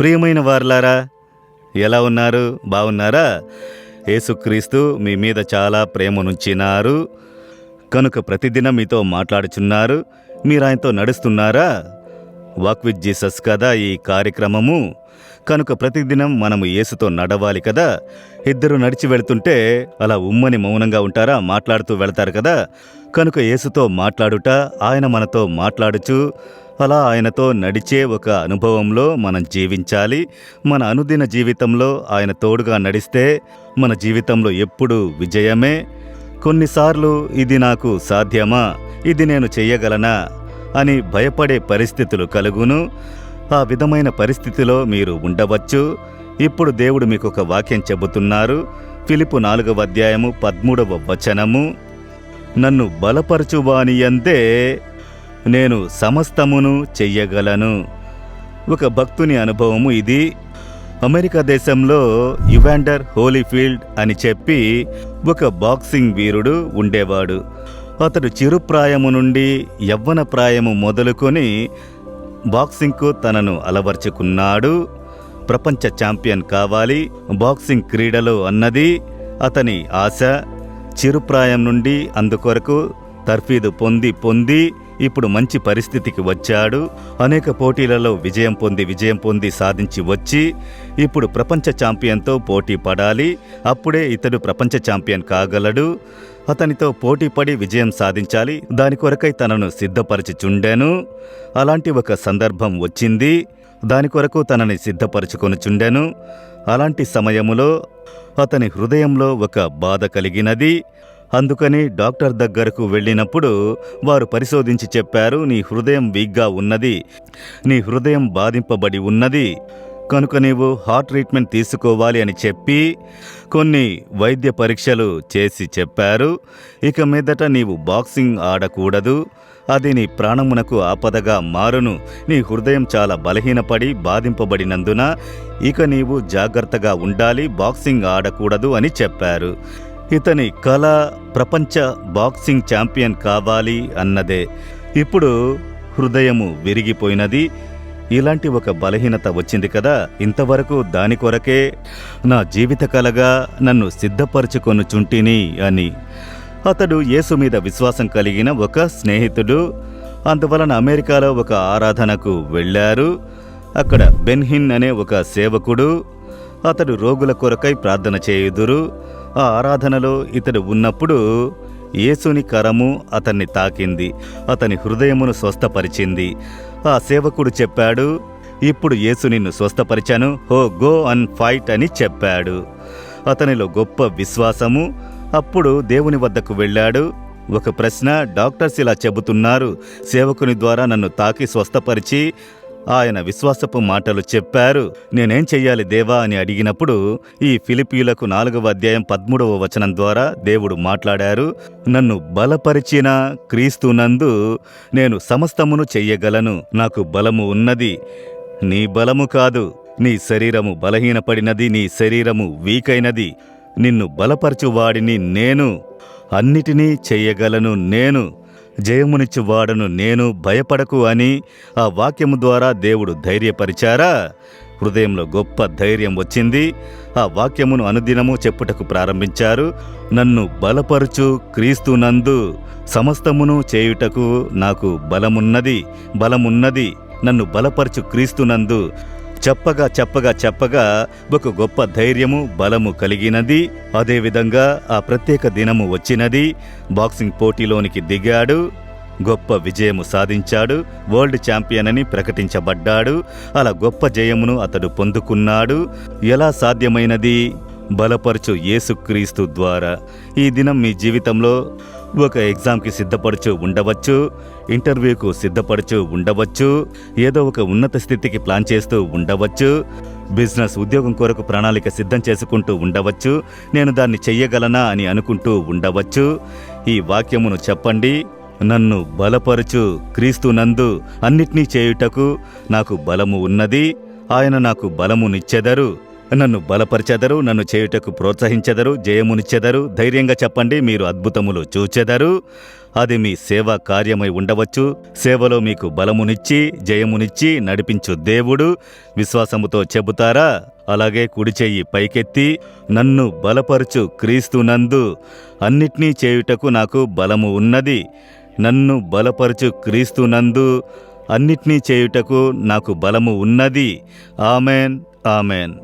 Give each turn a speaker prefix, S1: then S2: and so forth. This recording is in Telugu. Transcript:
S1: ప్రియమైన వారలారా, ఎలా ఉన్నారు? బాగున్నారా? యేసుక్రీస్తు మీ మీద చాలా ప్రేమనుంచినారు కనుక ప్రతిదినం మీతో మాట్లాడుచున్నారు. మీరు ఆయనతో నడుస్తున్నారా? వాక్ విత్ జీసస్ కదా ఈ కార్యక్రమము. కనుక ప్రతిదినం మనము యేసుతో నడవాలి కదా. ఇద్దరు నడిచి వెళుతుంటే అలా ఉమ్మని మౌనంగా ఉంటారా? మాట్లాడుతూ వెళతారు కదా. కనుక యేసుతో మాట్లాడుట, ఆయన మనతో మాట్లాడుచు అలా ఆయనతో నడిచే ఒక అనుభవంలో మనం జీవించాలి. మన అనుదిన జీవితంలో ఆయన తోడుగా నడిస్తే మన జీవితంలో ఎప్పుడూ విజయమే. కొన్నిసార్లు ఇది నాకు సాధ్యమా, ఇది నేను చెయ్యగలనా అని భయపడే పరిస్థితులు కలుగును. ఆ విధమైన పరిస్థితిలో మీరు ఉండవచ్చు. ఇప్పుడు దేవుడు మీకు ఒక వాక్యం చెబుతున్నారు. ఫిలిప్పు 4వ అధ్యాయము 13వ వచనము, నన్ను బలపరచువానియందే నేను సమస్తమును చెయ్యగలను. ఒక భక్తుని అనుభవము ఇది. అమెరికా దేశంలో ఇవాండర్ హోలీఫీల్డ్ అని చెప్పి ఒక బాక్సింగ్ వీరుడు ఉండేవాడు. అతడు చిరుప్రాయము నుండి యవ్వన ప్రాయము మొదలుకొని బాక్సింగ్కు తనను అలవర్చుకున్నాడు. ప్రపంచ ఛాంపియన్ కావాలి బాక్సింగ్ క్రీడలో అన్నది అతని ఆశ. చిరుప్రాయం నుండి అందుకొరకు తర్ఫీదు పొంది ఇప్పుడు మంచి పరిస్థితికి వచ్చాడు. అనేక పోటీలలో విజయం పొంది సాధించి వచ్చి ఇప్పుడు ప్రపంచ ఛాంపియన్తో పోటీ పడాలి. అప్పుడే ఇతడు ప్రపంచ ఛాంపియన్ కాగలడు. అతనితో పోటీపడి విజయం సాధించాలి. దాని కొరకై తనను సిద్ధపరచుచుండెను. అలాంటి ఒక సందర్భం వచ్చింది. దాని కొరకు తనని సిద్ధపరచుకొనుచుండెను. అలాంటి సమయములో అతని హృదయంలో ఒక బాధ కలిగినది. అందుకని డాక్టర్ దగ్గరకు వెళ్ళినప్పుడు వారు పరిశోధించి చెప్పారు, నీ హృదయం వీక్గా ఉన్నది, నీ హృదయం బాధింపబడి ఉన్నది, కనుక నీవు హార్ట్ ట్రీట్మెంట్ తీసుకోవాలి అని చెప్పి కొన్ని వైద్య పరీక్షలు చేసి చెప్పారు. ఇక మీదట నీవు బాక్సింగ్ ఆడకూడదు, అది నీ ప్రాణమునకు ఆపదగా మారును. నీ హృదయం చాలా బలహీనపడి బాధింపబడినందున ఇక నీవు జాగ్రత్తగా ఉండాలి, బాక్సింగ్ ఆడకూడదు అని చెప్పారు. ఇతని కళ ప్రపంచ బాక్సింగ్ ఛాంపియన్ కావాలి అన్నదే. ఇప్పుడు హృదయము విరిగిపోయినది. ఇలాంటి ఒక బలహీనత వచ్చింది కదా. ఇంతవరకు దాని కొరకే నా జీవిత కలగా నన్ను సిద్ధపరచుకొనుచుంటిని అని. అతడు యేసు మీద విశ్వాసం కలిగిన ఒక స్నేహితుడు. అందువలన అమెరికాలో ఒక ఆరాధనకు వెళ్ళారు. అక్కడ బెన్హిన్ అనే ఒక సేవకుడు. అతడు రోగుల కొరకై ప్రార్థన చేయుదురు. ఆ ఆరాధనలో ఇతడు ఉన్నప్పుడు యేసుని కరము అతన్ని తాకింది, అతని హృదయమును స్వస్థపరిచింది. ఆ సేవకుడు చెప్పాడు, ఇప్పుడు యేసు నిన్ను స్వస్థపరిచాను, గో అండ్ ఫైట్ అని చెప్పాడు. అతనిలో గొప్ప విశ్వాసము. అప్పుడు దేవుని వద్దకు వెళ్ళాడు. ఒక ప్రశ్న, డాక్టర్స్ ఇలా చెబుతున్నారు, సేవకుని ద్వారా నన్ను తాకి స్వస్థపరిచి ఆయన విశ్వాసపు మాటలు చెప్పారు, నేనేం చెయ్యాలి దేవా అని అడిగినప్పుడు ఈ ఫిలిప్పీయులకు 4వ అధ్యాయం 13వ వచనం ద్వారా దేవుడు మాట్లాడారు. నన్ను బలపరిచిన క్రీస్తునందు నేను సమస్తమును చెయ్యగలను, నాకు బలము ఉన్నది. నీ బలము కాదు, నీ శరీరము బలహీనపడినది, నీ శరీరము వీకైనది. నిన్ను బలపరచువాడిని నేను, అన్నిటినీ చెయ్యగలను నేను, జయమునిచ్చువాడను నేను, భయపడకు అని ఆ వాక్యము ద్వారా దేవుడు ధైర్యపరిచారా. హృదయంలో గొప్ప ధైర్యం వచ్చింది. ఆ వాక్యమును అనుదినము చెప్పుటకు ప్రారంభించారు. నన్ను బలపరుచు క్రీస్తునందు సమస్తమును చేయుటకు నాకు బలమున్నది, నన్ను బలపరచు క్రీస్తునందు చెప్పగా ఒక గొప్ప ధైర్యము బలము కలిగినది. అదేవిధంగా ఆ ప్రత్యేక దినము వచ్చినది. బాక్సింగ్ పోటీలోనికి దిగాడు, గొప్ప విజయము సాధించాడు, వరల్డ్ ఛాంపియన్ అని ప్రకటించబడ్డాడు. అలా గొప్ప జయమును అతడు పొందుకున్నాడు. ఎలా సాధ్యమైనది? బలపరచు యేసుక్రీస్తు ద్వారా. ఈ దినం మీ జీవితంలో ఒక ఎగ్జామ్కి సిద్ధపడుచు ఉండవచ్చు, ఇంటర్వ్యూకు సిద్ధపడుచు ఉండవచ్చు, ఏదో ఒక ఉన్నత స్థితికి ప్లాన్ చేస్తూ ఉండవచ్చు, బిజినెస్ ఉద్యోగం కొరకు ప్రణాళిక సిద్ధం చేసుకుంటూ ఉండవచ్చు, నేను దాన్ని చెయ్యగలనా అని అనుకుంటూ ఉండవచ్చు. ఈ వాక్యమును చెప్పండి, నన్ను బలపరుచు క్రీస్తునందు అన్నిటినీ చేయుటకు నాకు బలము ఉన్నది, ఆయన నాకు బలమునిచ్చెదరు. నన్ను బలపరిచెదరు, నన్ను చేయుటకు ప్రోత్సహించెదరు, జయమునిచ్చెదరు. ధైర్యంగా చెప్పండి, మీరు అద్భుతములు చూచెదరు. అది మీ సేవా కార్యమై ఉండవచ్చు. సేవలో మీకు బలమునిచ్చి జయమునిచ్చి నడిపించు దేవుడు. విశ్వాసముతో చెబుతారా? అలాగే కుడి చెయ్యి పైకెత్తి, నన్ను బలపరచు క్రీస్తునందు అన్నిటినీ చేయుటకు నాకు బలము ఉన్నది. నన్ను బలపరచు క్రీస్తునందు అన్నిటినీ చేయుటకు నాకు బలము ఉన్నది. Amen, amen.